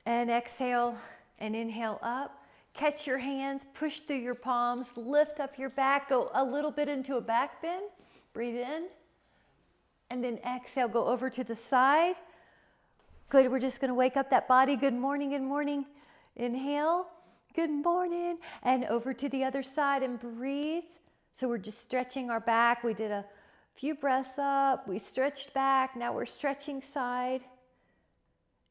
And exhale and inhale up. Catch your hands, push through your palms, lift up your back, go a little bit into a back bend. Breathe in. And then exhale, go over to the side. Good, we're just gonna wake up that body. Good morning, good morning. Inhale, good morning. And over to the other side and breathe. So we're just stretching our back. We did a few breaths up, we stretched back, now we're stretching side.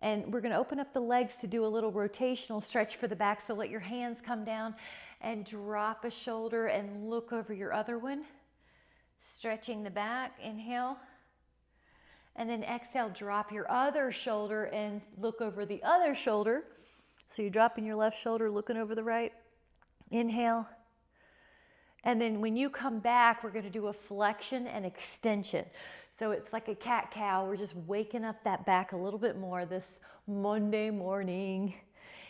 And we're gonna open up the legs to do a little rotational stretch for the back. So let your hands come down and drop a shoulder and look over your other one. Stretching the back, inhale. And then exhale, drop your other shoulder and look over the other shoulder. So you're dropping your left shoulder, looking over the right. Inhale. And then when you come back, we're going to do a flexion and extension. So it's like a cat-cow. We're just waking up that back a little bit more this Monday morning.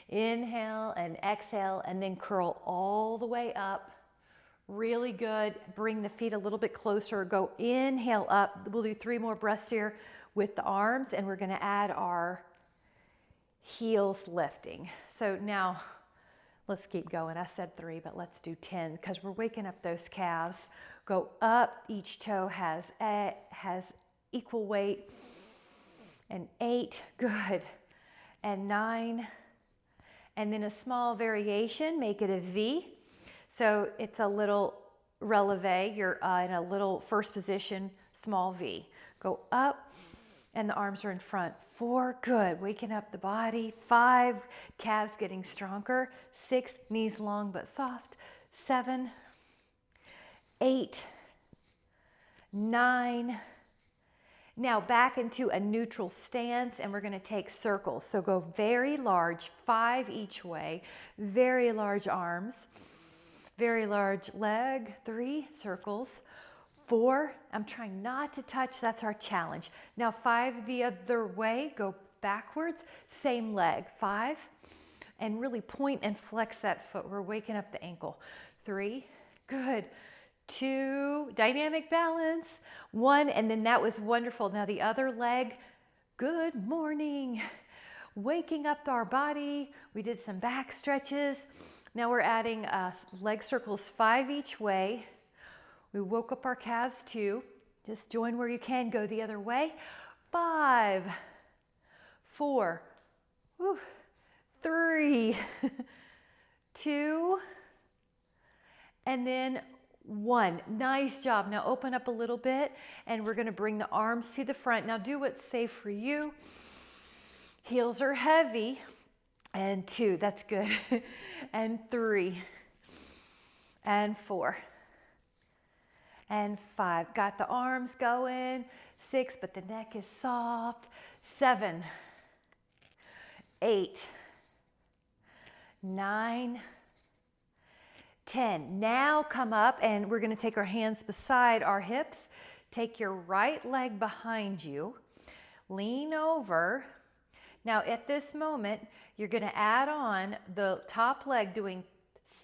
Inhale and exhale, and then curl all the way up. Really good. Bring the feet a little bit closer. Go inhale up. We'll do 3 more breaths here with the arms, and we're going to add our heels lifting. So now let's keep going. I said 3, but let's do 10 because we're waking up those calves. Go up. Each toe has equal weight. And 8. Good. And 9. And then a small variation. Make it a V. So it's a little releve. You're in a little first position, small V. Go up, and the arms are in front. 4, good. Waking up the body. 5, calves getting stronger. 6, knees long but soft. 7, 8, 9. Now back into a neutral stance, and we're going to take circles. So go very large, 5 each way. Very large arms. Very large leg, 3 circles. 4, I'm trying not to touch, that's our challenge. Now 5 the other way, go backwards, same leg, 5, and really point and flex that foot. We're waking up the ankle. 3, good. 2, dynamic balance. 1, and then that was wonderful. Now the other leg, good morning. Waking up our body. We did some back stretches. Now we're adding leg circles 5 each way. We woke up our calves too. Just join where you can, go the other way. 5, 4, 3, 2, and then 1. Nice job. Now open up a little bit, and we're gonna bring the arms to the front. Now do what's safe for you. Heels are heavy. And 2, that's good. And 3, and 4, and 5. Got the arms going. 6, but the neck is soft. 7, 8, 9, 10. Now come up, and we're going to take our hands beside our hips. Take your right leg behind you. Lean over. Now at this moment, you're going to add on the top leg, doing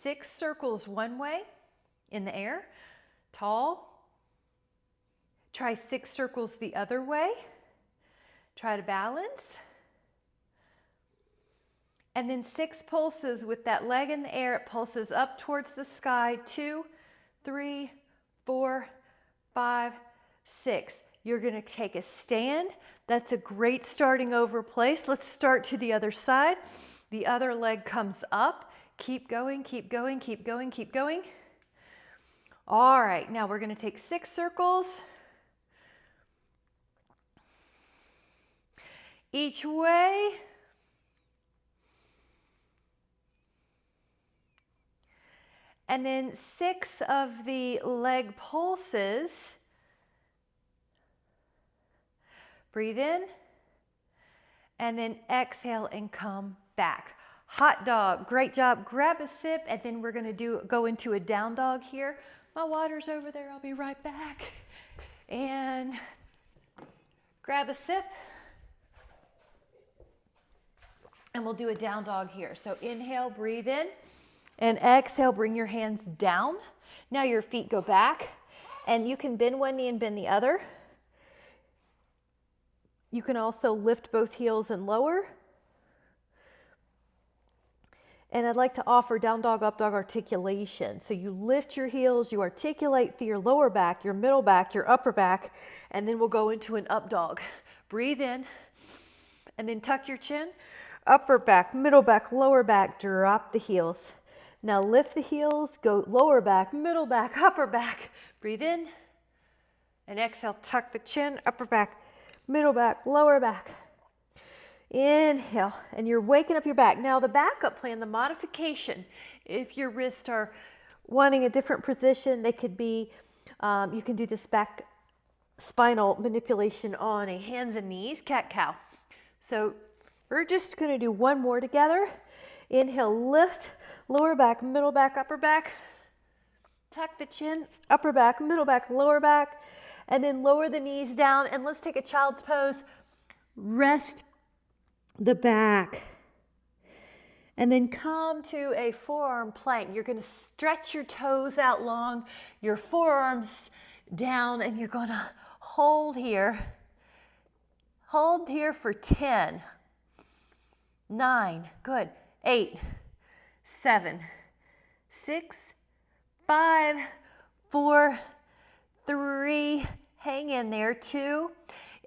6 circles one way in the air, tall. Try 6 circles the other way. Try to balance. And then 6 pulses with that leg in the air. It pulses up towards the sky. 2, 3, 4, 5, 6. You're going to take a stand. That's a great starting over place. Let's start to the other side. The other leg comes up. Keep going, keep going, keep going, keep going. All right, now we're going to take 6 circles each way. And then 6 of the leg pulses. Breathe in, and then exhale and come back. Hot dog, great job. Grab a sip, and then we're going to go into a down dog here. My water's over there, I'll be right back. And grab a sip, and we'll do a down dog here. So inhale, breathe in, and exhale, bring your hands down. Now your feet go back, and you can bend one knee and bend the other. You can also lift both heels and lower. And I'd like to offer down dog, up dog articulation. So you lift your heels, you articulate through your lower back, your middle back, your upper back, and then we'll go into an up dog. Breathe in, and then tuck your chin. Upper back, middle back, lower back, drop the heels. Now lift the heels, go lower back, middle back, upper back. Breathe in, and exhale, tuck the chin, upper back, middle back, lower back. Inhale, and you're waking up your back. Now the backup plan, the modification, if your wrists are wanting a different position, they could be, you can do this back spinal manipulation on a hands and knees, cat-cow. So we're just gonna do one more together. Inhale, lift, lower back, middle back, upper back. Tuck the chin, upper back, middle back, lower back, and then lower the knees down, and let's take a child's pose. Rest the back, and then come to a forearm plank. You're going to stretch your toes out long, your forearms down, and you're going to hold here for 10, 9, good, 8, 7, 6, 5, 4, 3, hang in there, 2.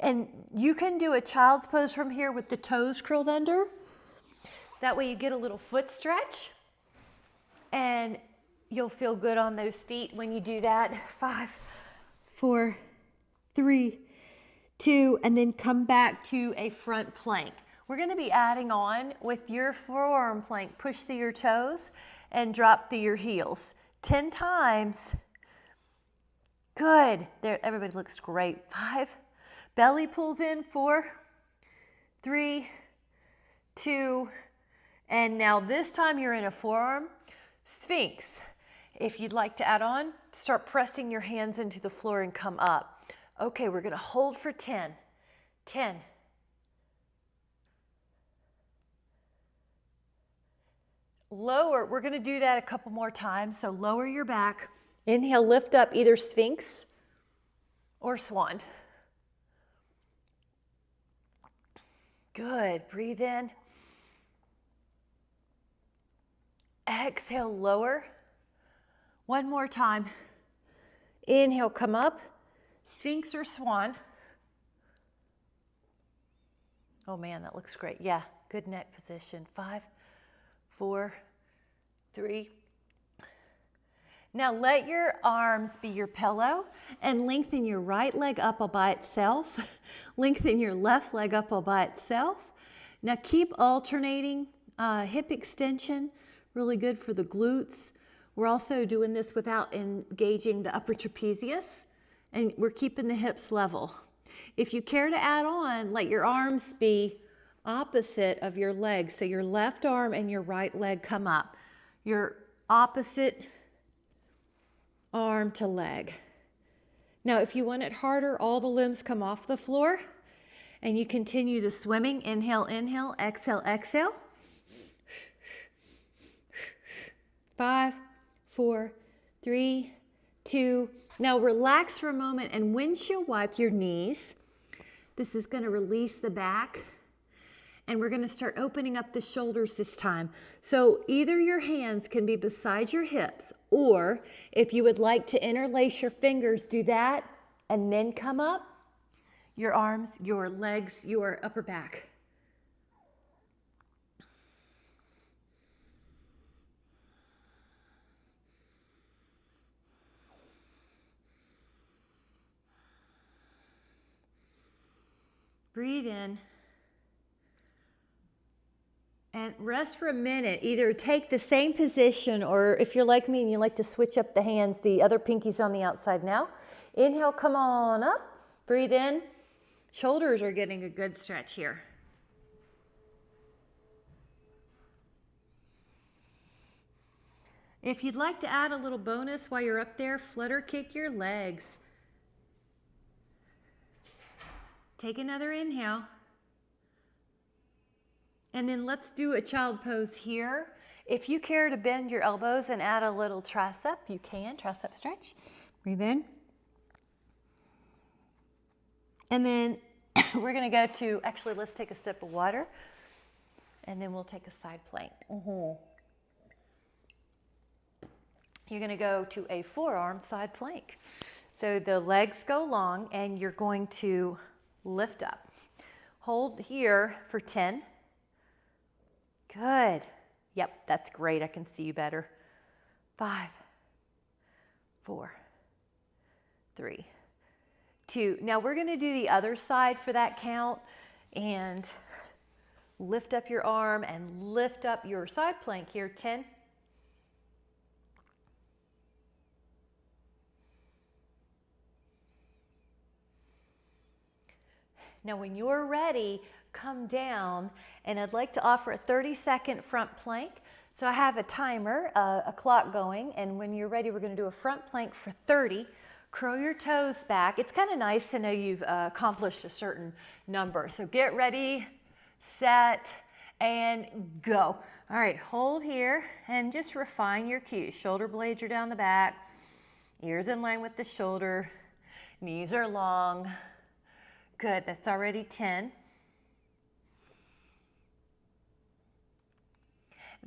And you can do a child's pose from here with the toes curled under. That way you get a little foot stretch, and you'll feel good on those feet when you do that. 5, 4, 3, 2, and then come back to a front plank. We're going to be adding on with your forearm plank. Push through your toes and drop through your heels. 10 times. Good. There, everybody looks great. 5. Belly pulls in, 4, 3, 2, and now this time you're in a forearm sphinx. If you'd like to add on, start pressing your hands into the floor and come up. Okay, we're going to hold for 10. 10. Lower, we're going to do that a couple more times, so lower your back. Inhale, lift up, either sphinx or swan. Good, breathe in. Exhale, lower. One more time. Inhale, come up, sphinx or swan. Oh man, that looks great. Yeah, good neck position. 5, 4, 3. Now let your arms be your pillow and lengthen your right leg up all by itself. Lengthen your left leg up all by itself. Now keep alternating hip extension, really good for the glutes. We're also doing this without engaging the upper trapezius, and we're keeping the hips level. If you care to add on, let your arms be opposite of your legs. So your left arm and your right leg come up. Your opposite arm to leg. Now, if you want it harder, all the limbs come off the floor, and you continue the swimming. Inhale, inhale, exhale, exhale. 5, 4, 3, 2. Now relax for a moment and windshield wipe your knees. This is going to release the back, and we're going to start opening up the shoulders this time. So either your hands can be beside your hips, or if you would like to interlace your fingers, do that, and then come up. Your arms, your legs, your upper back. Breathe in. And rest for a minute. Either take the same position, or if you're like me and you like to switch up the hands, the other pinky's on the outside now. Inhale, come on up. Breathe in. Shoulders are getting a good stretch here. If you'd like to add a little bonus while you're up there, flutter kick your legs. Take another inhale. And then let's do a child pose here. If you care to bend your elbows and add a little tricep, you can. Tricep stretch. Breathe in. And then we're going to go to, actually, let's take a sip of water. And then we'll take a side plank. you're gonna go to a forearm side plank. So the legs go long and you're going to lift up. Hold here for 10. Good. Yep, that's great. I can see you better. 5, 4, 3, 2. Now we're going to do the other side for that count and lift up your arm and lift up your side plank here. 10. Now when you're ready, come down, and I'd like to offer a 30-second front plank. So I have a timer, a clock going, and when you're ready, we're going to do a front plank for 30. Curl your toes back. It's kind of nice to know you've accomplished a certain number. So get ready, set, and go. All right, hold here and just refine your cues. Shoulder blades are down the back, ears in line with the shoulder, knees are long. Good, that's already 10.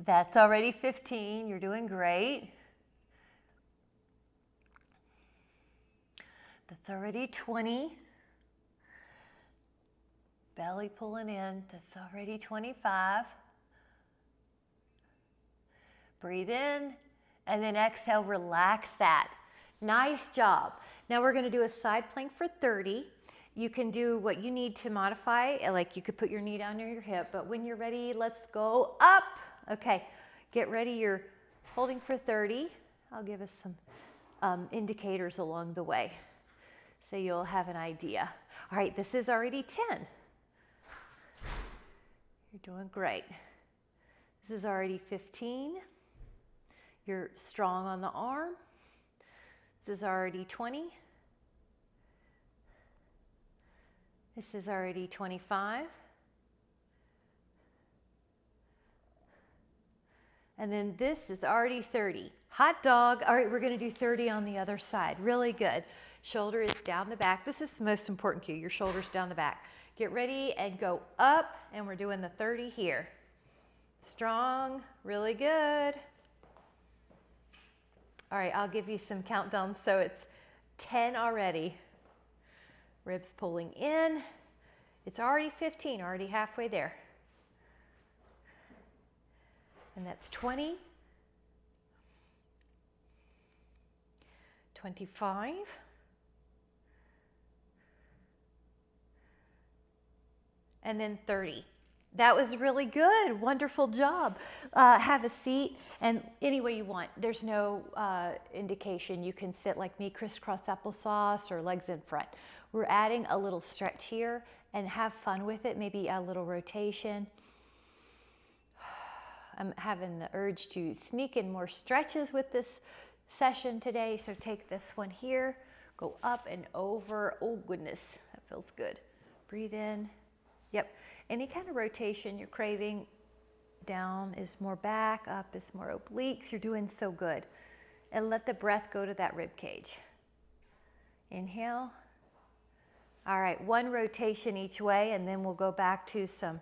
That's already 15, you're doing great. That's already 20. Belly pulling in, that's already 25. Breathe in, and then exhale, relax that. Nice job. Now we're gonna do a side plank for 30. You can do what you need to modify, like you could put your knee down near your hip, but when you're ready, let's go up. Okay, get ready, you're holding for 30. I'll give us some indicators along the way so you'll have an idea. All right, this is already 10. You're doing great. This is already 15. You're strong on the arm. This is already 20. This is already 25. And then this is already 30. Hot dog. All right, we're going to do 30 on the other side. Really good. Shoulder is down the back. This is the most important cue. Your shoulder's down the back. Get ready and go up, and we're doing the 30 here. Strong, really good. All right, I'll give you some countdowns. So it's 10 already. Ribs pulling in. It's already 15, already halfway there. And that's 20, 25, and then 30. That was really good. Wonderful job. Have a seat, and any way you want. There's no indication. You can sit like me, crisscross applesauce, or legs in front. We're adding a little stretch here, and have fun with it. Maybe a little rotation. I'm having the urge to sneak in more stretches with this session today. So take this one here, go up and over. Oh goodness, that feels good. Breathe in. Yep, any kind of rotation you're craving. Down is more back, up is more obliques. You're doing so good. And let the breath go to that rib cage. Inhale. All right, one rotation each way, and then we'll go back to some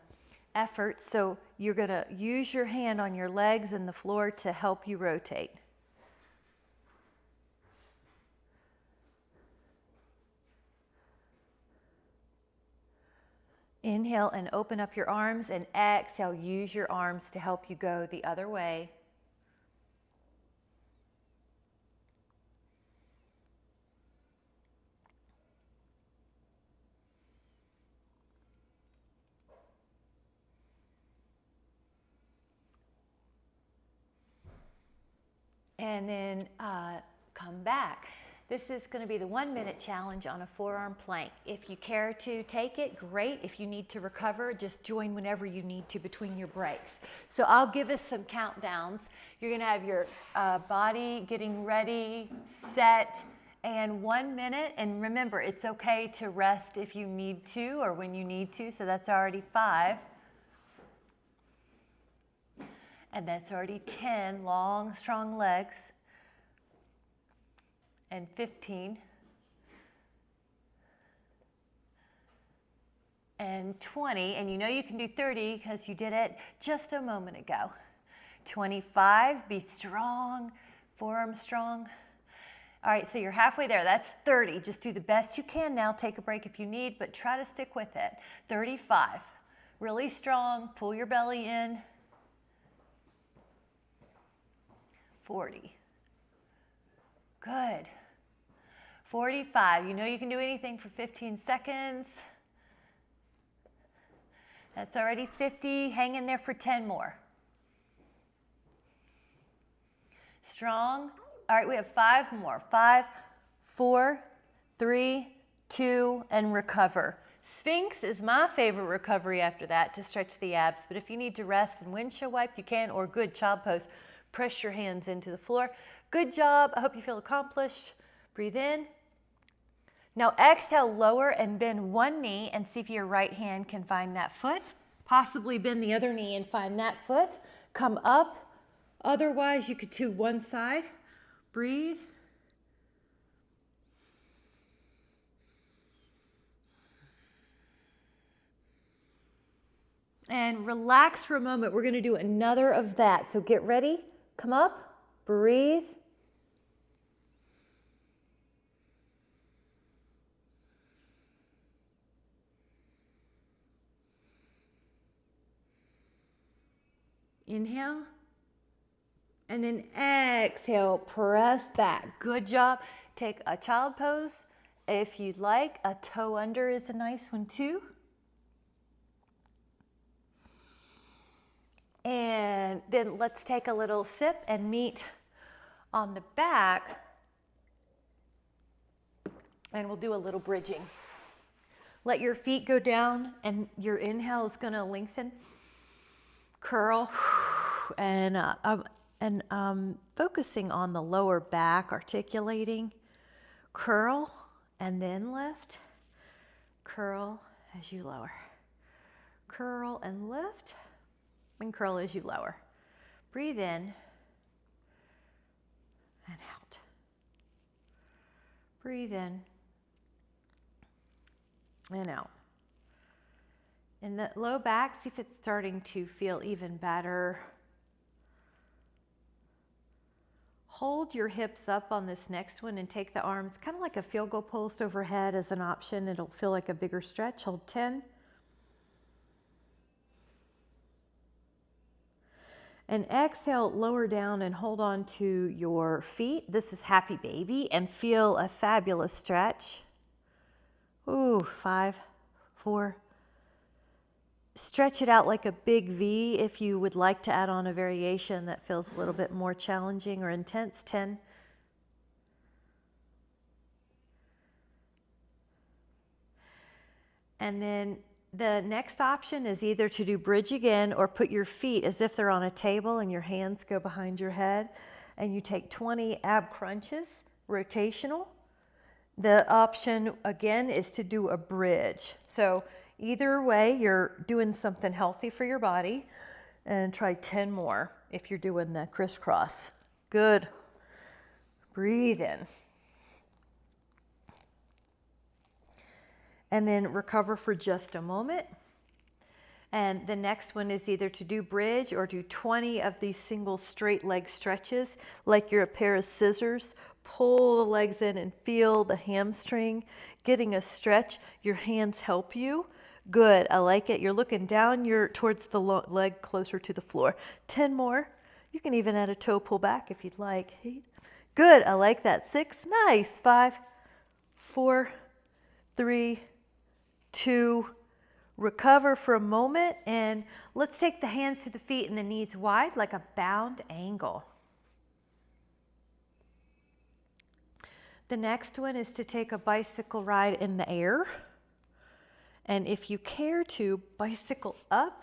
effort. So you're going to use your hand on your legs and the floor to help you rotate. Inhale and open up your arms, and exhale, use your arms to help you go the other way. And then come back. This is going to be the 1-minute challenge on a forearm plank. If you care to take it, great. If you need to recover, just join whenever you need to between your breaks. So I'll give us some countdowns. You're going to have your body getting ready, set, and 1 minute. And remember, it's okay to rest if you need to or when you need to. So that's already 5. And that's already 10, long, strong legs. And 15. And 20, and you know you can do 30 because you did it just a moment ago. 25, be strong, Forearm strong. All right, so you're halfway there. That's 30. Just do the best you can now. Take a break if you need, but try to stick with it. 35. Really strong. Pull your belly in. 40. Good. 45. You know you can do anything for 15 seconds. That's already 50. Hang in there for 10 more. Strong. All right, we have 5 more. 5, 4, 3, 2, and recover. Sphinx is my favorite recovery after that to stretch the abs, but if you need to rest and windshield wipe, you can, or good child pose. Press your hands into the floor. Good job. I hope you feel accomplished. Breathe in. Now exhale, lower and bend one knee and see if your right hand can find that foot. Possibly bend the other knee and find that foot. Come up. Otherwise, you could do one side. Breathe. And relax for a moment. We're going to do another of that. So get ready. Come up. Breathe. Inhale. And then exhale, press back. Good job. Take a child pose. If you'd like, a toe under is a nice one too. And then let's take a little sip and meet on the back. And we'll do a little bridging. Let your feet go down and your inhale is going to lengthen. Curl and focusing on the lower back, articulating. Curl and then lift. Curl as you lower. Curl and lift. And curl as you lower. Breathe in and out. Breathe in and out. In the low back, see if it's starting to feel even better. Hold your hips up on this next one and take the arms kind of like a field goal post overhead as an option. It'll feel like a bigger stretch. Hold 10. And exhale, lower down and hold on to your feet. This is happy baby and feel a fabulous stretch. Ooh, 5, 4. Stretch it out like a big V if you would like to add on a variation that feels a little bit more challenging or intense. 10. And then the next option is either to do bridge again or put your feet as if they're on a table and your hands go behind your head and you take 20 ab crunches, rotational. The option again is to do a bridge. So either way, you're doing something healthy for your body, and try 10 more if you're doing the crisscross. Good. Breathe in. And then recover for just a moment. And the next one is either to do bridge or do 20 of these single straight leg stretches, like you're a pair of scissors. Pull the legs in and feel the hamstring getting a stretch. Your hands help you. Good, I like it. You're looking down towards the leg closer to the floor. 10 more. You can even add a toe pull back if you'd like. 8. Good, I like that. 6, nice. 5, 4, 3, 2, recover for a moment, and let's take the hands to the feet and the knees wide like a bound angle. The next one is to take a bicycle ride in the air. And if you care to, bicycle up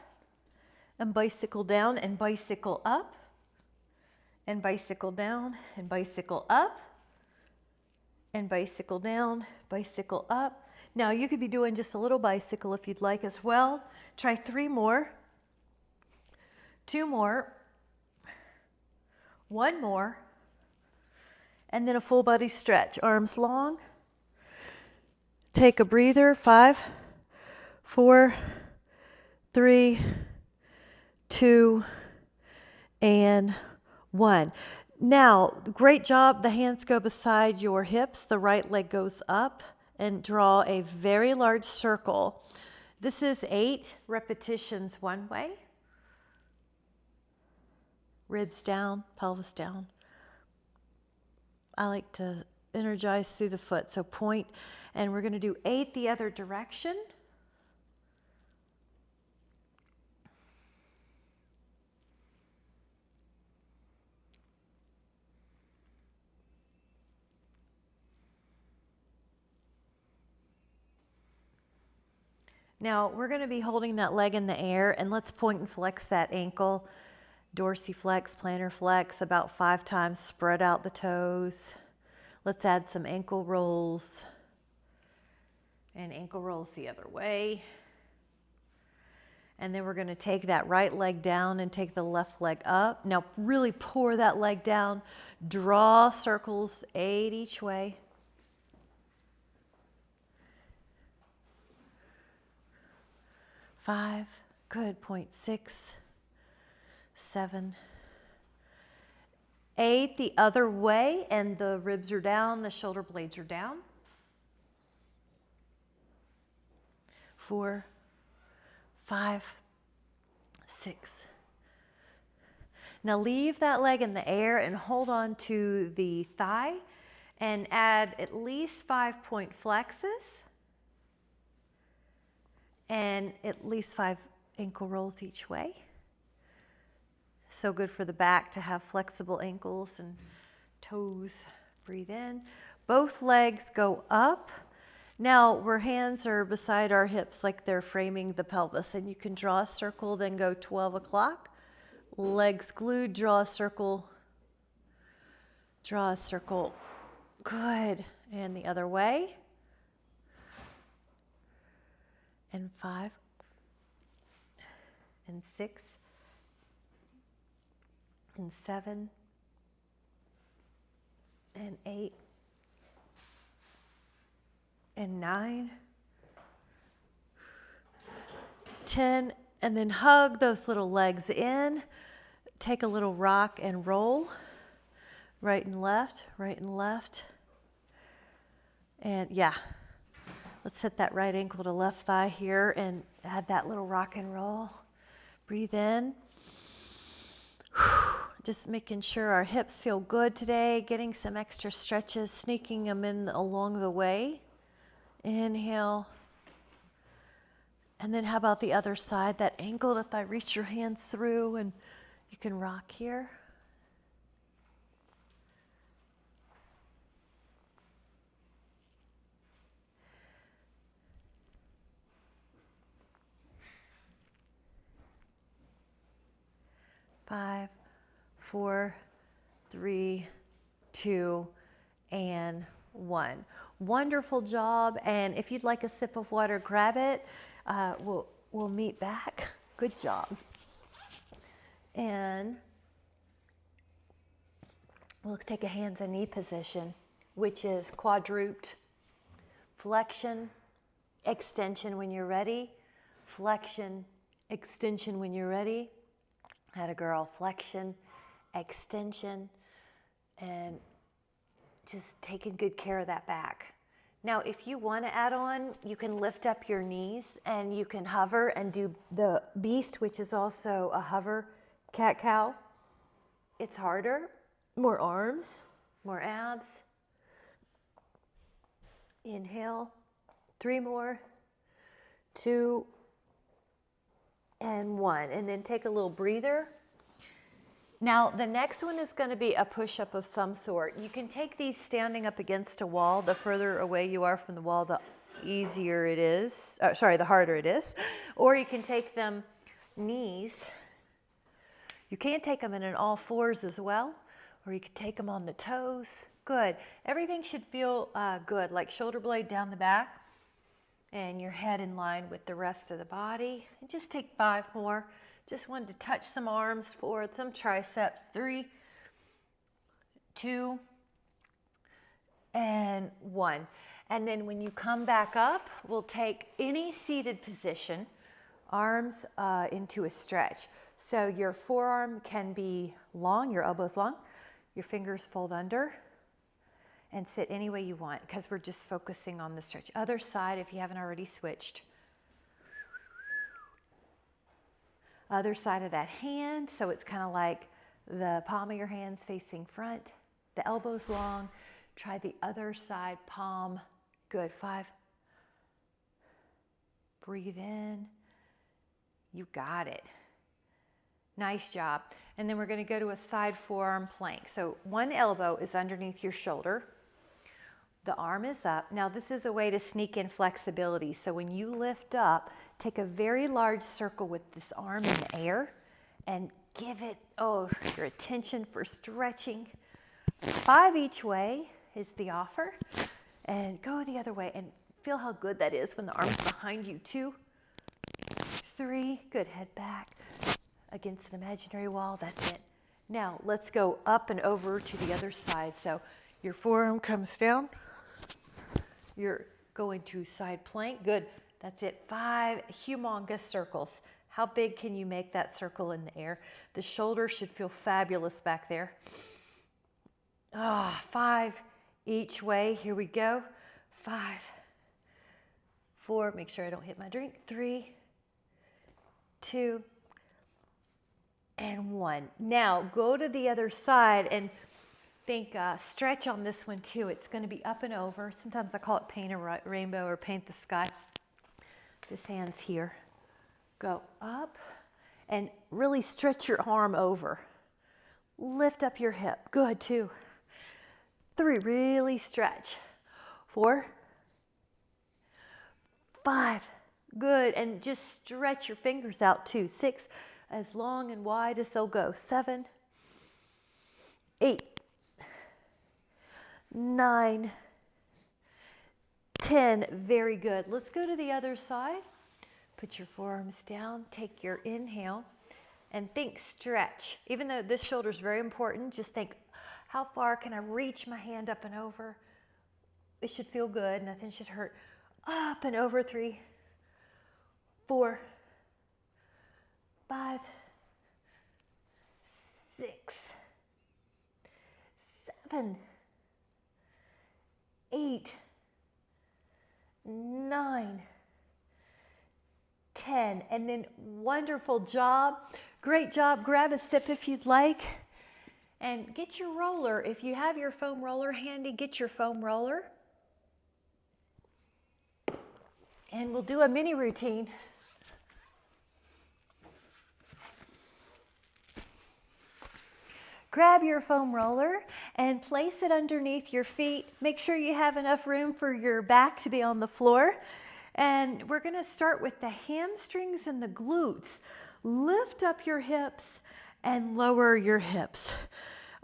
and bicycle down and bicycle up and bicycle down and bicycle up and bicycle down, bicycle up. Now you could be doing just a little bicycle if you'd like as well. Try 3 more, 2 more, 1 more, and then a full body stretch. Arms long. Take a breather. 5, 4, 3, 2, and 1. Now, great job. The hands go beside your hips. The right leg goes up and draw a very large circle. This is 8 repetitions one way. Ribs down, pelvis down. I like to energize through the foot. So point, and we're going to do 8 the other direction. Now we're going to be holding that leg in the air, and let's point and flex that ankle. Dorsiflex, plantar flex, about 5 times. Spread out the toes. Let's add some ankle rolls. And ankle rolls the other way. And then we're going to take that right leg down and take the left leg up. Now really pour that leg down. Draw circles 8 each way. 5, good, point 6, 7, 8 the other way, and the ribs are down, the shoulder blades are down. 4, 5, 6. Now leave that leg in the air and hold on to the thigh and add at least 5 point flexes and at least 5 ankle rolls each way. So good for the back to have flexible ankles and toes. Breathe in. Both legs go up. Now where hands are beside our hips like they're framing the pelvis, and you can draw a circle, then go 12 o'clock. Legs glued, draw a circle. Draw a circle. Good. And the other way. And 5, and 6, and 7, and 8, and 9, 10, and then hug those little legs in. Take a little rock and roll, right and left, right and left. And yeah. Let's hit that right ankle to left thigh here and add that little rock and roll. Breathe in. Just making sure our hips feel good today, getting some extra stretches, sneaking them in along the way. Inhale. And then how about the other side, that ankle to thigh, reach your hands through and you can rock here. Five, 4, 3, 2, and 1. Wonderful job. And if you'd like a sip of water, grab it. We'll meet back. Good job. And we'll take a hands and knee position, which is quadruped. Flexion, extension when you're ready. Flexion, extension when you're ready. Atta girl, flexion, extension, and just taking good care of that back. Now, if you want to add on, you can lift up your knees and you can hover and do the beast, which is also a hover cat-cow. It's harder, more arms, more abs. Inhale, 3 more, 2, and 1, and then take a little breather. Now the next one is going to be a push-up of some sort. You can take these standing up against a wall. The further away you are from the wall, the easier it is. The harder it is. Or you can take them knees. You can take them in an all fours as well, or you can take them on the toes. Good. Everything should feel good, like shoulder blade down the back. And your head in line with the rest of the body. And just take 5 more. Just wanted to touch some arms forward, some triceps. 3, 2, and 1. And then when you come back up, we'll take any seated position, arms into a stretch. So your forearm can be long, your elbows long. Your fingers fold under and sit any way you want because we're just focusing on the stretch. Other side if you haven't already switched. Other side of that hand, so it's kind of like the palm of your hands facing front, the elbows long. Try the other side, palm. Good, 5. Breathe in. You got it. Nice job. And then we're going to go to a side forearm plank. So one elbow is underneath your shoulder. The arm is up. Now this is a way to sneak in flexibility. So when you lift up, take a very large circle with this arm in the air and give it, your attention for stretching. 5 each way is the offer. And go the other way and feel how good that is when the arm's behind you. 2, 3, good, head back against an imaginary wall, that's it. Now let's go up and over to the other side. So your forearm comes down. You're going to side plank. Good. That's it. 5 humongous circles. How big can you make that circle in the air? The shoulder should feel fabulous back there. 5 each way. Here we go. 5, 4. Make sure I don't hit my drink. 3, 2, and 1. Now go to the other side and think stretch on this one too. It's going to be up and over. Sometimes I call it paint a rainbow or paint the sky. This hand's here. Go up and really stretch your arm over. Lift up your hip. Good, 2, 3, really stretch. 4, 5, good, and just stretch your fingers out too. 6, as long and wide as they'll go. 7, 8, 9, 10, very good. Let's go to the other side. Put your forearms down, take your inhale, and think stretch. Even though this shoulder is very important, just think, how far can I reach my hand up and over? It should feel good, nothing should hurt. Up and over. 3, 4, 5, 6, 7, 8, 9, 10, and then wonderful job. Great job. Grab a sip if you'd like. And get your roller. If you have your foam roller handy, get your foam roller. And we'll do a mini routine. Grab your foam roller and place it underneath your feet. Make sure you have enough room for your back to be on the floor. And we're going to start with the hamstrings and the glutes. Lift up your hips and lower your hips.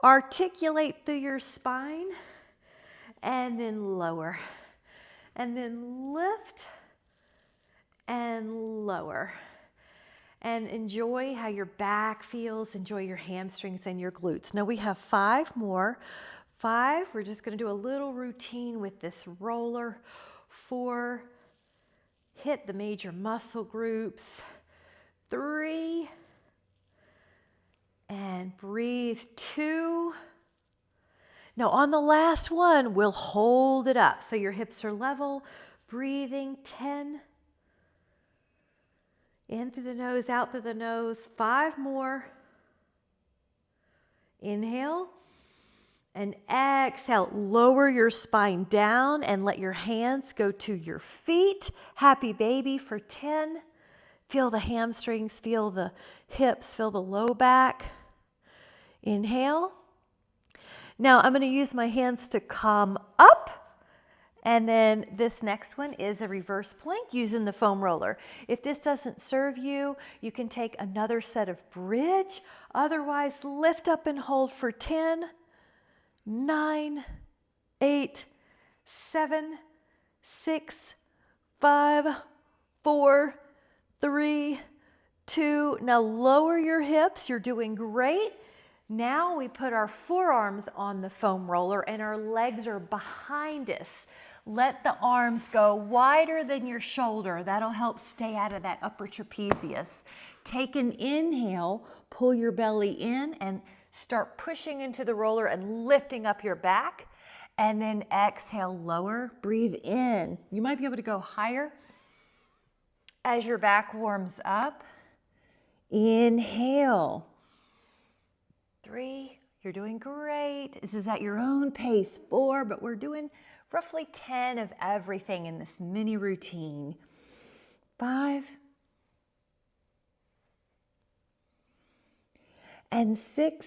Articulate through your spine and then lower. And then lift and lower. And enjoy how your back feels. Enjoy your hamstrings and your glutes. Now we have 5 more. 5, we're just going to do a little routine with this roller. 4, hit the major muscle groups. 3, and breathe. 2. Now on the last one, we'll hold it up so your hips are level. Breathing. 10. In through the nose, out through the nose. 5 more. Inhale and exhale. Lower your spine down and let your hands go to your feet. Happy baby for 10. Feel the hamstrings, feel the hips, feel the low back. Inhale. Now I'm going to use my hands to come up. And then this next one is a reverse plank using the foam roller. If this doesn't serve you, you can take another set of bridge. Otherwise, lift up and hold for 10, 9, 8, 7, 6, 5, 4, 3, 2. Now lower your hips. You're doing great. Now we put our forearms on the foam roller and our legs are behind us. Let the arms go wider than your shoulder. That'll help stay out of that upper trapezius. Take an inhale, pull your belly in and Start pushing into the roller and lifting up your back. And then exhale, lower, breathe in. You might be able to go higher as your back warms up. Inhale. 3, you're doing great. This is at your own pace. 4, but we're doing roughly 10 of everything in this mini routine. 5. And 6.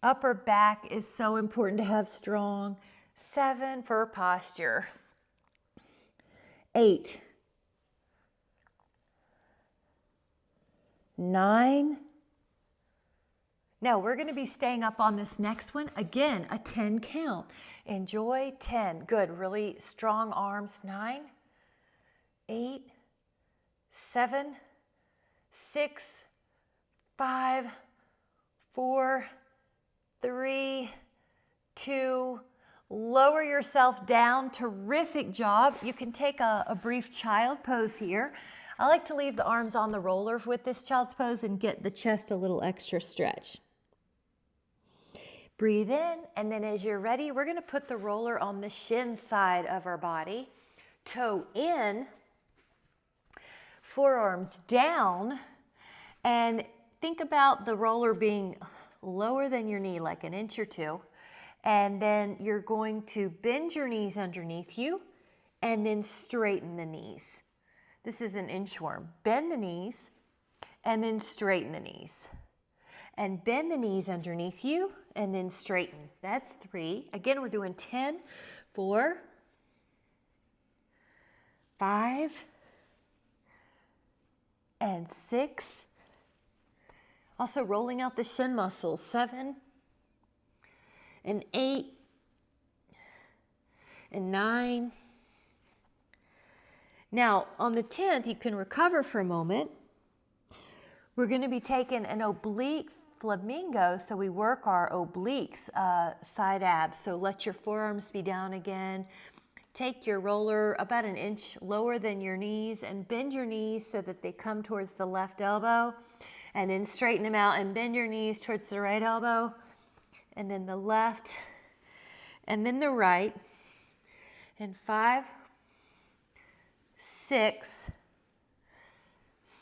Upper back is so important to have strong. 7 for posture. 8. 9. Now we're going to be staying up on this next one. Again, a 10 count. Enjoy. 10. Good. Really strong arms. 9, 8, 7, 6, 5, 4, 3, 2, lower yourself down. Terrific job. You can take a brief child pose here. I like to leave the arms on the roller with this child's pose and get the chest a little extra stretch. Breathe in, and then as you're ready, we're going to put the roller on the shin side of our body. Toe in, forearms down, and think about the roller being lower than your knee, like an inch or two. And then you're going to bend your knees underneath you and then straighten the knees. This is an inchworm. Bend the knees and then straighten the knees. And bend the knees underneath you and then straighten. That's 3. Again, we're doing 10, 4, 5, and 6. Also rolling out the shin muscles. 7, and 8, and 9. Now, on the 10th, you can recover for a moment. We're going to be taking an oblique flamingo, so we work our obliques, side abs. So let your forearms be down again. Take your roller about an inch lower than your knees and bend your knees so that they come towards the left elbow. And then straighten them out and bend your knees towards the right elbow. And then the left. And then the right. And 5, 6,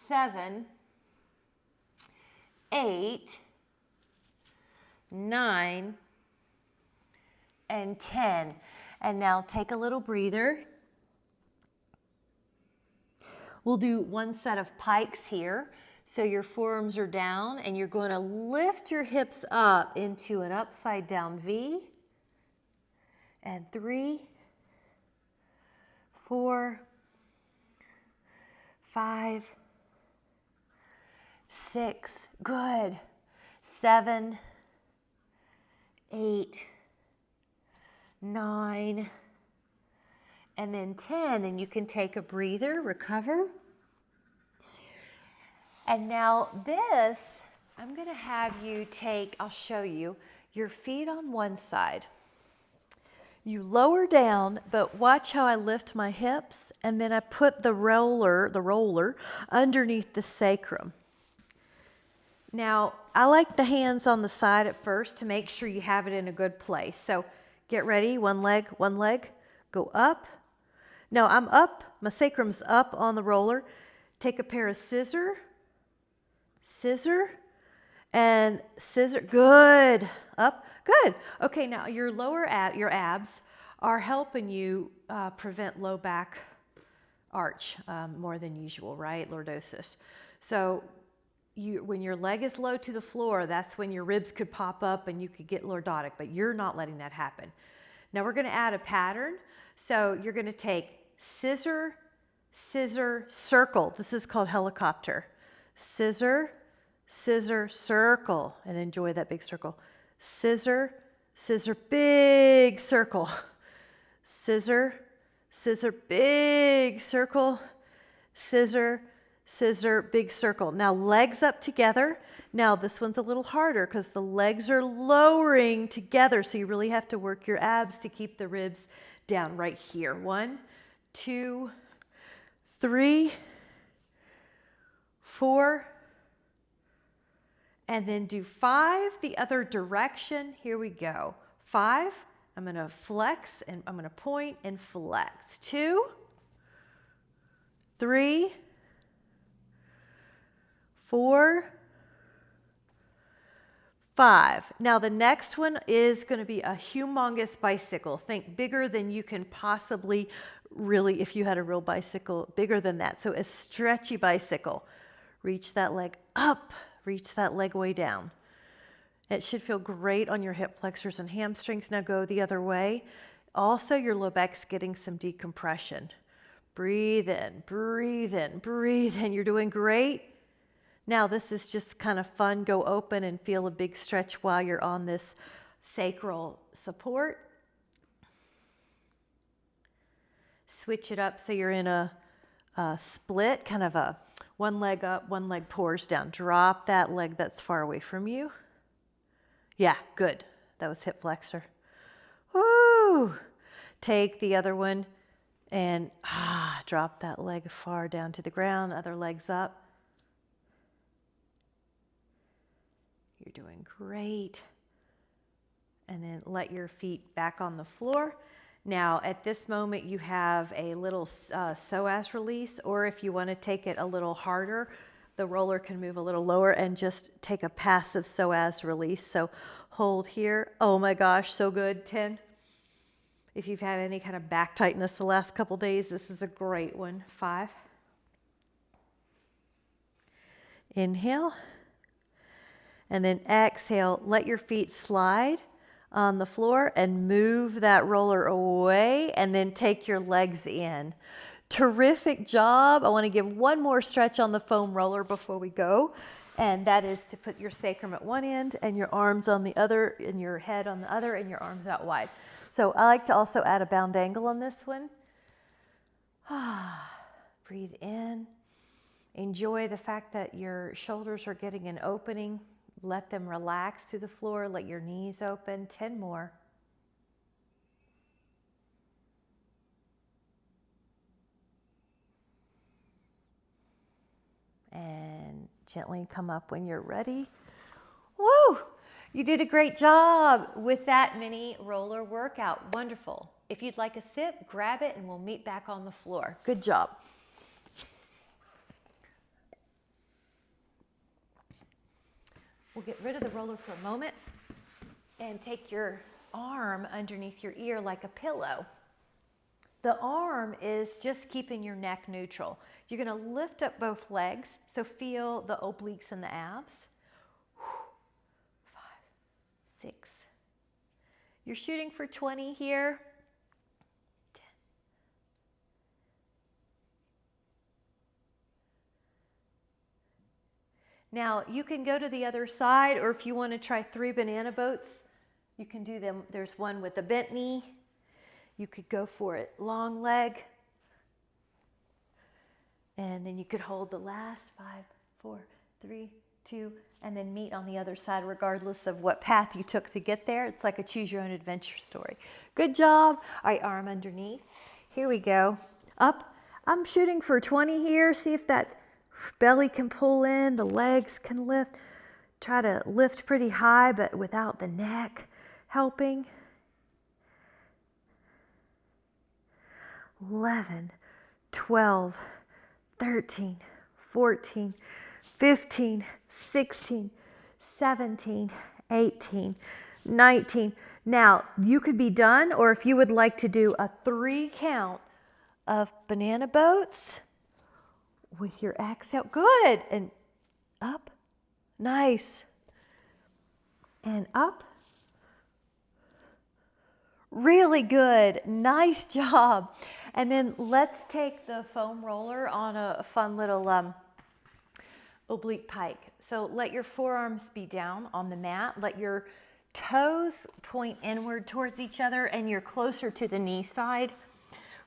7, 8, 9, and 10. And now take a little breather. We'll do one set of pikes here. So your forearms are down and you're going to lift your hips up into an upside down V. And 3, 4, 5, 6, good. 7, 8, 9, and then 10. And you can take a breather, recover. And now this, I'm going to have you take, I'll show you, your feet on one side. You lower down, but watch how I lift my hips, and then I put the roller underneath the sacrum. Now, I like the hands on the side at first to make sure you have it in a good place. So get ready, one leg, go up. Now I'm up, my sacrum's up on the roller. Take a pair of scissors, and scissor, good, up, good. Okay, now your your abs are helping you prevent low back arch more than usual, right? Lordosis. So when your leg is low to the floor, that's when your ribs could pop up and you could get lordotic, but you're not letting that happen. Now we're going to add a pattern. So you're going to take scissor, scissor, circle. This is called helicopter. Scissor, scissor, circle, and enjoy that big circle. Scissor, scissor, big circle. Scissor, scissor, big circle. Scissor, scissor, big circle. Now legs up together. Now this one's a little harder because the legs are lowering together, so you really have to work your abs to keep the ribs down right here. 1, 2, 3, 4, And then do 5 the other direction. Here we go. 5, I'm going to flex and I'm going to point and flex. 2, 3, 4, 5. Now the next one is going to be a humongous bicycle. Think bigger than you can possibly really, if you had a real bicycle, bigger than that. So a stretchy bicycle. Reach that leg up, reach that leg way down. It should feel great on your hip flexors and hamstrings. Now go the other way. Also, your low back's getting some decompression. Breathe in, breathe in, breathe in. You're doing great. Now this is just kind of fun. Go open and feel a big stretch while you're on this sacral support. Switch it up so you're in a split, kind of a one leg up, one leg pours down. Drop that leg that's far away from you. Yeah, good. That was hip flexor. Woo! Take the other one and drop that leg far down to the ground. Other leg's up. You're doing great. And then let your feet back on the floor. Now, at this moment, you have a little psoas release, or if you want to take it a little harder, the roller can move a little lower and just take a passive psoas release. So hold here. Oh my gosh, so good. 10. If you've had any kind of back tightness the last couple days, this is a great one. 5. Inhale. And then exhale, let your feet slide on the floor and move that roller away and then take your legs in. Terrific job. I want to give one more stretch on the foam roller before we go. And that is to put your sacrum at one end and your arms on the other and your head on the other and your arms out wide. So I like to also add a bound angle on this one. Breathe in. Enjoy the fact that your shoulders are getting an opening. Let them relax to the floor. Let your knees open. 10 more. And gently come up when you're ready. Woo! You did a great job with that mini roller workout. Wonderful. If you'd like a sip, grab it and we'll meet back on the floor. Good job. We'll get rid of the roller for a moment and take your arm underneath your ear like a pillow. The arm is just keeping your neck neutral. You're going to lift up both legs, so feel the obliques and the abs. 5, 6. You're shooting for 20 here. 10. Now, you can go to the other side, or if you want to try 3 banana boats, you can do them. There's one with a bent knee. You could go for it. Long leg. And then you could hold the last 5, 4, 3, 2, and then meet on the other side regardless of what path you took to get there. It's like a choose your own adventure story. Good job. All right, arm underneath. Here we go. Up. I'm shooting for 20 here. See if that belly can pull in, the legs can lift. Try to lift pretty high, but without the neck helping. 11, 12, 13, 14, 15, 16, 17, 18, 19. Now, you could be done, or if you would like to do a 3 count of banana boats with your exhale. Good. And up. Nice. And up. Really good. Nice job. And then let's take the foam roller on a fun little oblique pike. So let your forearms be down on the mat. Let your toes point inward towards each other and you're closer to the knee side.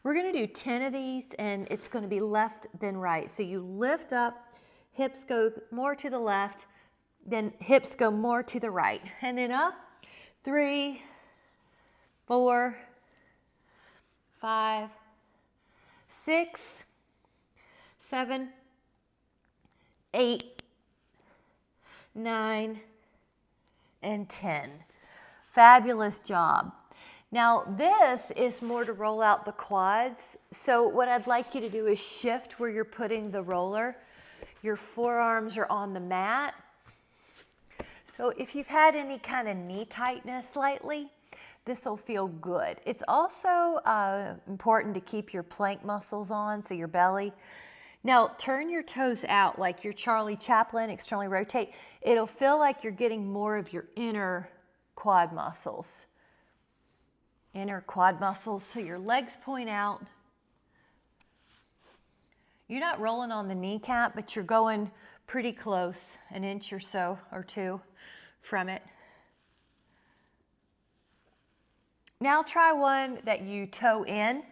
We're going to do 10 of these and it's going to be left then right. So you lift up, hips go more to the left, then hips go more to the right. And then up, 3, 4, 5, 6, 7, 8, 9, and 10. Fabulous job. Now this is more to roll out the quads. So what I'd like you to do is shift where you're putting the roller. Your forearms are on the mat. So if you've had any kind of knee tightness lately, this will feel good. It's also important to keep your plank muscles on, so your belly. Now turn your toes out like your Charlie Chaplin, externally rotate. It'll feel like you're getting more of your inner quad muscles. Inner quad muscles, so your legs point out. You're not rolling on the kneecap, but you're going pretty close, an inch or so, or two from it. Now try one that you toe in.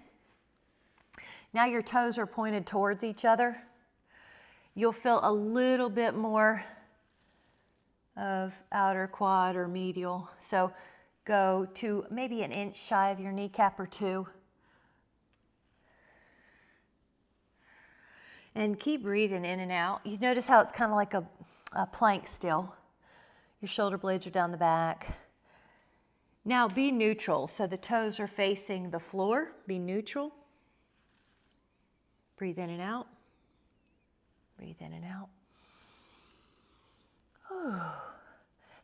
Now your toes are pointed towards each other. You'll feel a little bit more of outer quad or medial. So go to maybe an inch shy of your kneecap or two. And keep breathing in and out. You notice how it's kind of like a plank still. Your shoulder blades are down the back. Now be neutral. So the toes are facing the floor. Be neutral. Breathe in and out. Breathe in and out. Whew.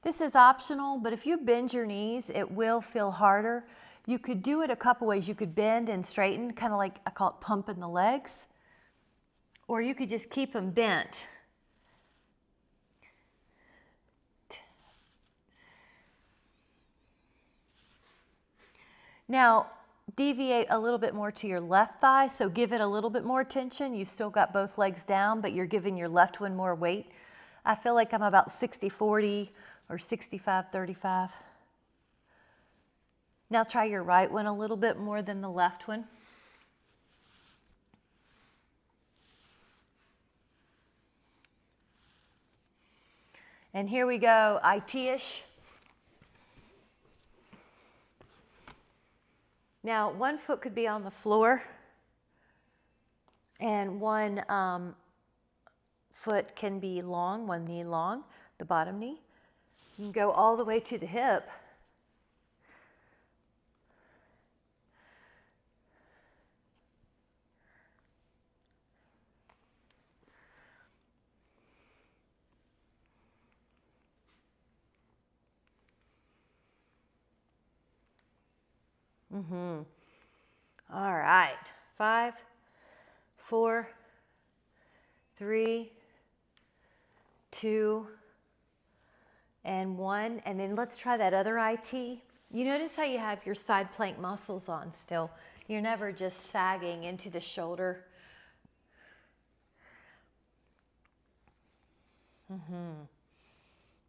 This is optional, but if you bend your knees, it will feel harder. You could do it a couple ways. You could bend and straighten, kind of like I call it pumping the legs. Or you could just keep them bent. Now, deviate a little bit more to your left thigh, so give it a little bit more tension. You've still got both legs down, but you're giving your left one more weight. I feel like I'm about 60-40 or 65-35. Now try your right one a little bit more than the left one. And here we go, IT-ish. Now, one foot could be on the floor, and one foot can be long, one knee long, the bottom knee. You can go all the way to the hip. All right, 5, 4, 3, 2, and 1. And then let's try that other IT. You notice how you have your side plank muscles on still. You're never just sagging into the shoulder.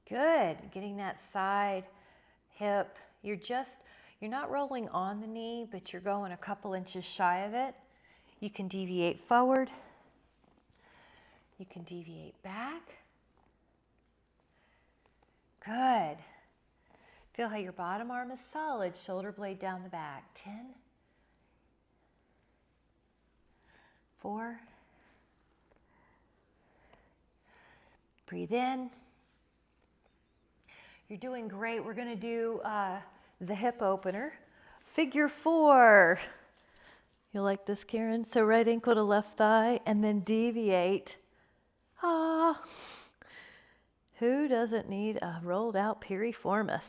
Good, getting that side hip. You're not rolling on the knee, but you're going a couple inches shy of it. You can deviate forward. You can deviate back. Good. Feel how your bottom arm is solid, shoulder blade down the back. 10, 4. Breathe in. You're doing great. We're going to do the hip opener. Figure 4. You like this, Karen? So right ankle to left thigh and then deviate. Ah. Who doesn't need a rolled out piriformis?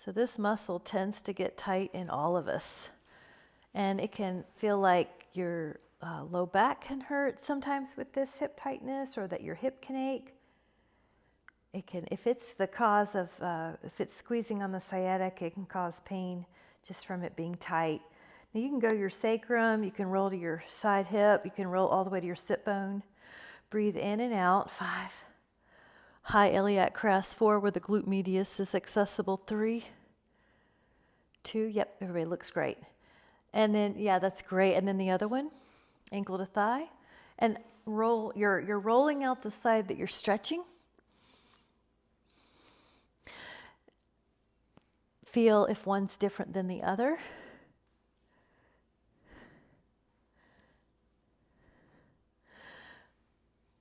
So this muscle tends to get tight in all of us. And it can feel like your low back can hurt sometimes with this hip tightness, or that your hip can ache. It can, if it's the cause of, if it's squeezing on the sciatic, it can cause pain just from it being tight. Now you can go your sacrum, you can roll to your side hip, you can roll all the way to your sit bone. Breathe in and out. 5. High iliac crest. 4, where the glute medius is accessible. 3, 2, yep, everybody looks great. And then, yeah, that's great. And then the other one, ankle to thigh. And roll, you're rolling out the side that you're stretching. Feel if one's different than the other.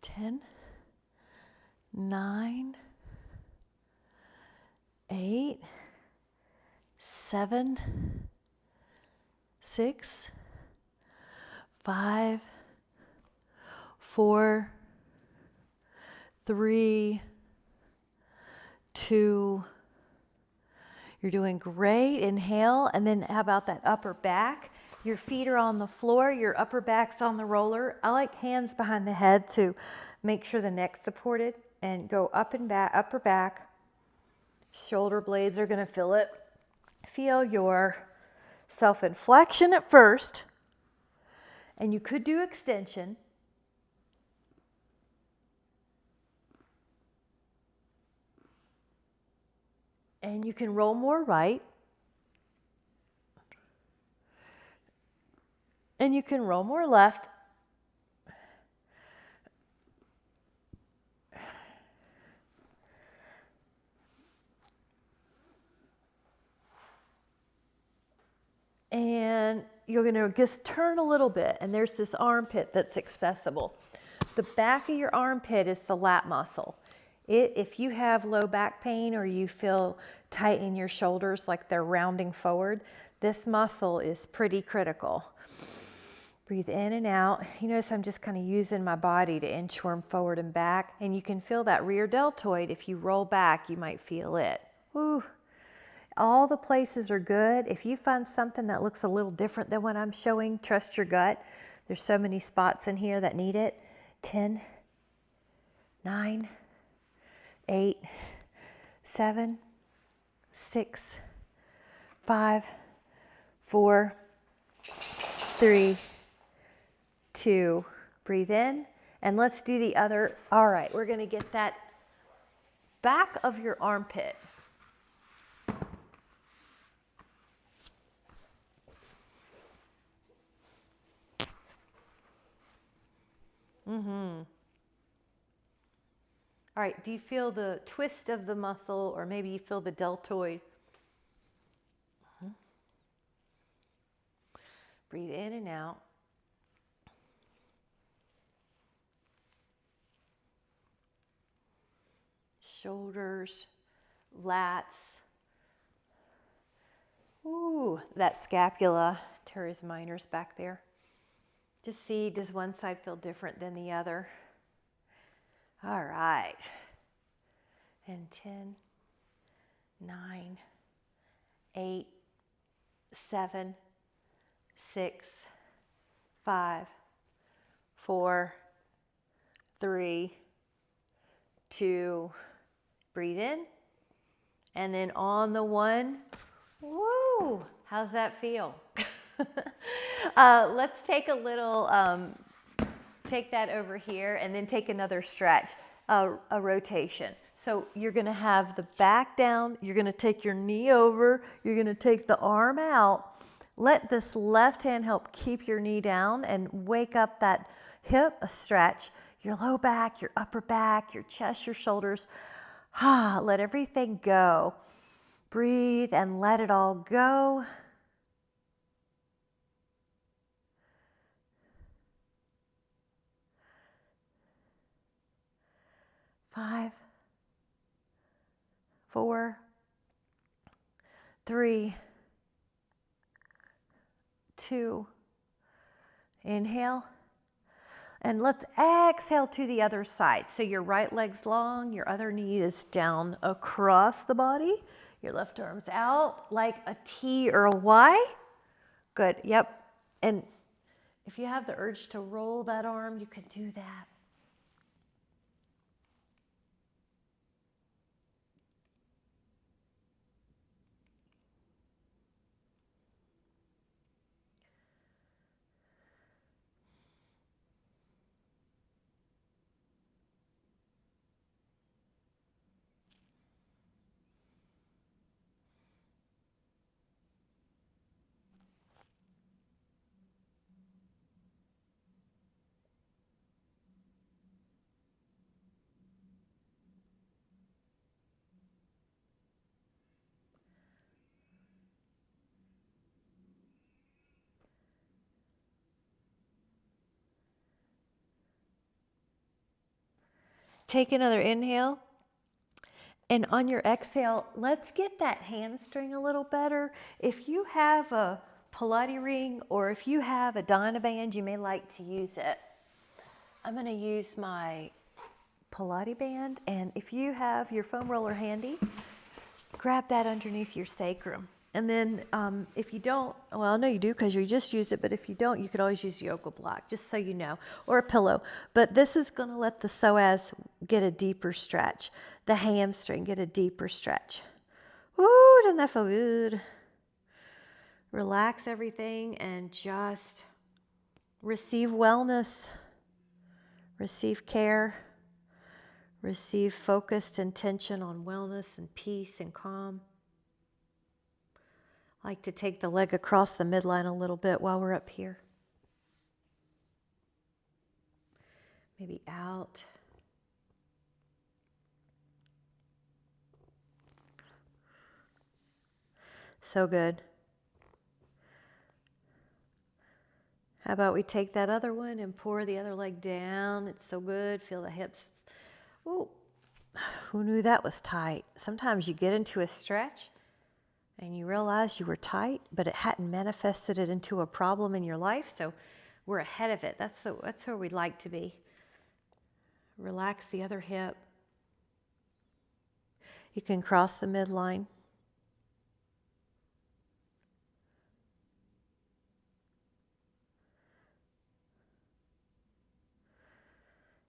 Ten, 9, 7, 6, 5, 4, 3, 2. You're doing great. Inhale, and then how about that upper back? Your feet are on the floor, your upper back's on the roller. I like hands behind the head to make sure the neck's supported, and go up and back, upper back. Shoulder blades are going to feel it. Feel your self-inflection at first, and you could do extension. And you can roll more right. And you can roll more left. And you're going to just turn a little bit, and there's this armpit that's accessible. The back of your armpit is the lat muscle. If you have low back pain or you feel tight in your shoulders like they're rounding forward, this muscle is pretty critical. Breathe in and out. You notice I'm just kind of using my body to inchworm forward and back, and you can feel that rear deltoid. If you roll back, you might feel it. Woo. All the places are good. If you find something that looks a little different than what I'm showing, trust your gut. There's so many spots in here that need it. 10, 9, 8, 7, 6, 5, 4, 3, 2. Breathe in, and let's do the other. All right, we're going to get that back of your armpit. All right, do you feel the twist of the muscle, or maybe you feel the deltoid? Breathe in and out. Shoulders, lats. Ooh, that scapula, teres minors back there. Just see, does one side feel different than the other? All right. And 10, 9, 8, 7, 6, 5, 4, 3, 2. Breathe in. And then on the one, woo, how's that feel? Let's take a little, take that over here, and then take another stretch, a rotation. So you're going to have the back down, you're going to take your knee over, you're going to take the arm out. Let this left hand help keep your knee down and wake up that hip, a stretch, your low back, your upper back, your chest, your shoulders. Let everything go. Breathe and let it all go. Five, 4, 3, 2. Inhale. And let's exhale to the other side. So your right leg's long, your other knee is down across the body. Your left arm's out like a T or a Y. Good, yep. And if you have the urge to roll that arm, you can do that. Take another inhale. And on your exhale, let's get that hamstring a little better. If you have a Pilates ring or if you have a Dynaband, you may like to use it. I'm going to use my Pilates band, and if you have your foam roller handy, grab that underneath your sacrum. And then if you don't, well, I know you do because you just used it, but if you don't, you could always use yoga block, just so you know, or a pillow. But this is going to let the psoas get a deeper stretch, the hamstring get a deeper stretch. Woo, doesn't that feel good? Relax everything and just receive wellness, receive care, receive focused intention on wellness and peace and calm. I like to take the leg across the midline a little bit while we're up here. Maybe out. So good. How about we take that other one and pour the other leg down? It's so good. Feel the hips. Ooh, who knew that was tight? Sometimes you get into a stretch and you realize you were tight, but it hadn't manifested it into a problem in your life, so we're ahead of it. That's where we'd like to be. Relax the other hip. You can cross the midline.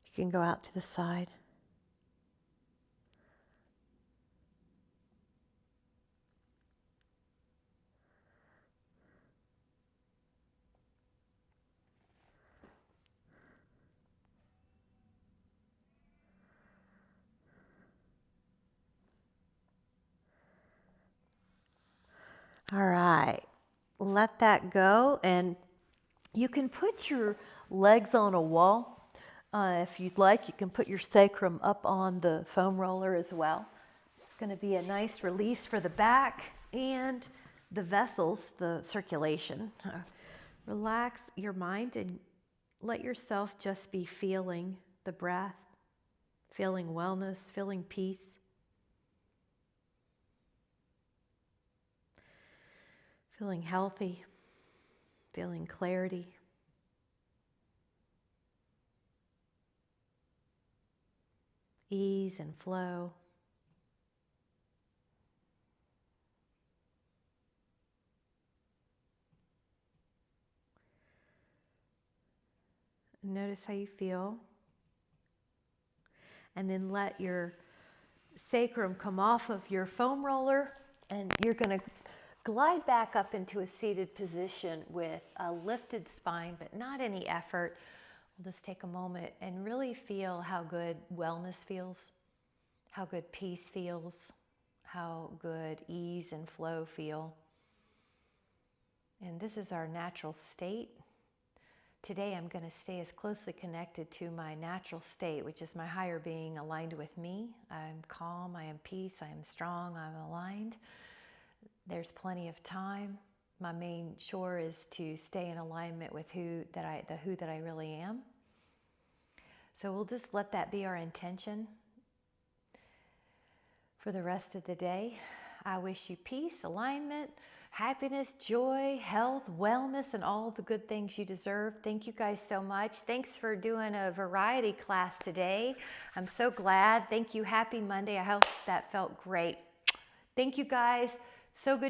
You can go out to the side. All right, let that go, and you can put your legs on a wall. If you'd like, you can put your sacrum up on the foam roller as well. It's going to be a nice release for the back and the vessels, the circulation. Relax your mind and let yourself just be feeling the breath, feeling wellness, feeling peace. Feeling healthy, feeling clarity. Ease and flow. Notice how you feel. And then let your sacrum come off of your foam roller, and you're going to glide back up into a seated position with a lifted spine, but not any effort. We'll just take a moment and really feel how good wellness feels, how good peace feels, how good ease and flow feel. And this is our natural state. Today I'm going to stay as closely connected to my natural state, which is my higher being aligned with me. I'm calm, I am peace, I am strong, I'm aligned. There's plenty of time. My main chore is to stay in alignment with who that I really am. So we'll just let that be our intention for the rest of the day. I wish you peace, alignment, happiness, joy, health, wellness, and all the good things you deserve. Thank you guys so much. Thanks for doing a variety class today. I'm so glad. Thank you. Happy Monday. I hope that felt great. Thank you guys. So good.